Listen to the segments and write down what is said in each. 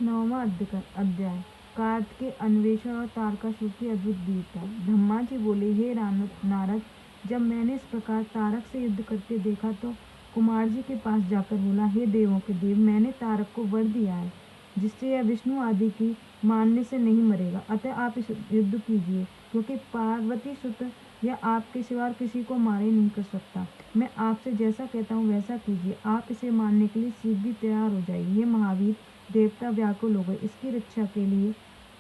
नौवां अध्याय कार्तिकेय अन्वेषण और तारकासुर की अद्भुत वीरता। ब्रह्मा जी बोले, हे नारद, जब मैंने इस प्रकार तारक से युद्ध करते देखा तो कुमार जी के पास जाकर बोला, हे देवों के देव, मैंने तारक को वर दिया है जिससे यह विष्णु आदि की मारने से नहीं मरेगा, अतः आप इस युद्ध कीजिए, क्योंकि पार्वती सुत यह आपके सिवा किसी को मारे नहीं कर सकता। मैं आपसे जैसा कहता हूँ वैसा कीजिए, आप इसे मारने के लिए शीघ्र तैयार हो जाइए। ये महावीर देवता व्याकुल हो गए, इसकी रक्षा के लिए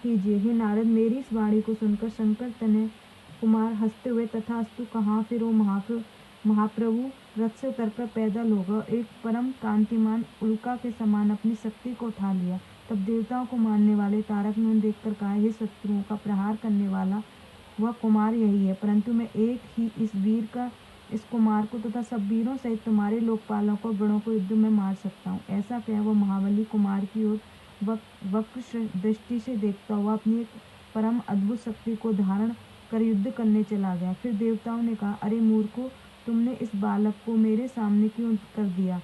कीजिए। हे नारद, मेरी इस वाणी को सुनकर शंकर तनय कुमार हंसते हुए तथास्तु कहा, फिर वो महाप्रभु रथ से उतरकर पैदल होगा, एक परम कांतिमान उल्का के समान अपनी शक्ति को उठा लिया। तब देवताओं को मारने वाले तारक ने देखकर कहा, हे शत्रुओं का प्रहार करने वाला वह कुमार यही है, परंतु मैं एक ही इस कुमार को तथा सब वीरों सहित तुम्हारे लोकपालों को गणों को युद्ध में मार सकता हूँ। ऐसा कह वह महाबली कुमार की ओर वक्र दृष्टि से देखता हुआ अपनी एक परम अद्भुत शक्ति को धारण कर युद्ध करने चला गया। फिर देवताओं ने कहा, अरे मूर्खों, तुमने इस बालक को मेरे सामने क्यों कर दिया?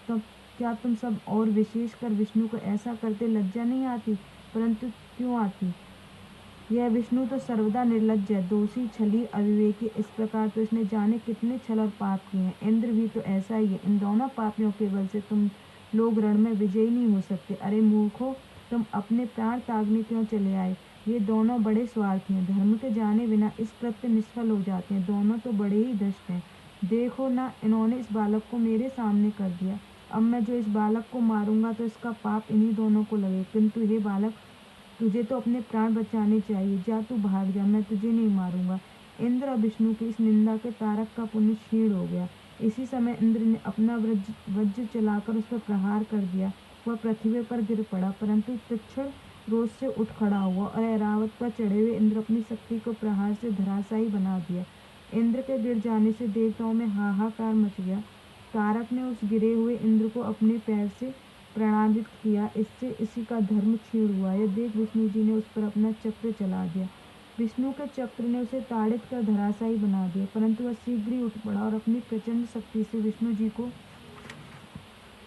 तब क्या तुम सब और विशेषकर विष्णु को ऐसा करते लज्जा नहीं आती? परंतु क्यों आती? यह विष्णु तो सर्वदा निर्लज्ज है, दोषी, छली, अविवेकी। इस प्रकार तो इसने जाने कितने छल और पाप किए हैं। इंद्र भी तो ऐसा ही है। इन दोनों पापियों के बल से तुम लोग रण में विजयी नहीं हो सकते। अरे मूर्खों, तुम अपने प्राण त्यागने क्यों चले आए? ये दोनों बड़े स्वार्थी हैं, धर्म के जाने बिना इस कृत्य निष्फल हो जाते हैं। दोनों तो बड़े ही दुष्ट हैं। देखो ना, इन्होंने इस बालक को मेरे सामने कर दिया। अब मैं जो इस बालक को मारूंगा तो इसका पाप इन्हीं दोनों को लगे, किंतु हे बालक, तुझे तो अपने प्राण बचाने चाहिए। जा, तू भाग जा, मैं तुझे नहीं मारूंगा। इंद्र और विष्णु की इस निंदा के तारक का पुण्य क्षीण हो गया। इसी समय इंद्र ने अपना वज्र चलाकर उस पर प्रहार कर दिया। वह पृथ्वी पर गिर पड़ा, परंतु तीक्ष्ण रोष से उठ खड़ा हुआ और ऐरावत पर चढ़े हुए इंद्र अपनी शक्ति को प्रहार से धराशायी बना दिया। इंद्र के गिर जाने से देवताओं में हाहाकार मच गया। तारक ने उस गिरे हुए इंद्र को अपने पैर से प्रणादित किया, इससे इसी का धर्म क्षीण हुआ। यह देख विष्णु जी ने उस पर अपना चक्र चला दिया। विष्णु के चक्र ने उसे ताड़ित कर धराशायी बना दिया, परंतु वह शीघ्र ही उठ पड़ा और अपनी प्रचंड शक्ति से विष्णु जी को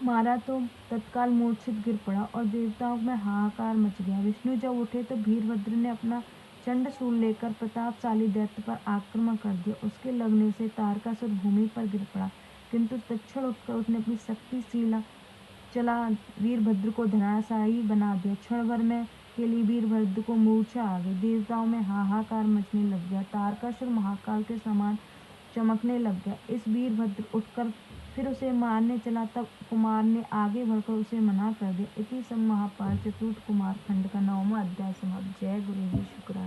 मारा तो तत्काल मूर्छित गिर पड़ा और देवताओं में हाहाकार मच गया। विष्णु जब उठे तो वीरभद्र ने अपना चंडशूल लेकर प्रतापशाली दैत्य पर आक्रमण कर दिया। उसके लगने से तारकासुर भूमि पर गिर पड़ा, किंतु तत्क्षण उठकर उसने अपनी शक्तिशीला चला वीरभद्र को धराशायी बना दिया। क्षण भर में के लिए वीरभद्र को मूर्छा आ गई। देवताओं में हाहाकार मचने लग गया। तारकासुर महाकाल के समान चमकने लग गया। इस वीरभद्र उठकर फिर उसे मारने चला, तब कुमार ने आगे बढ़कर उसे मना कर दिया। इसी सब महापाल चतुर्थ कुमार खंड का 9वां अध्याय समाप्त। जय गुरु जी, शुक्राना।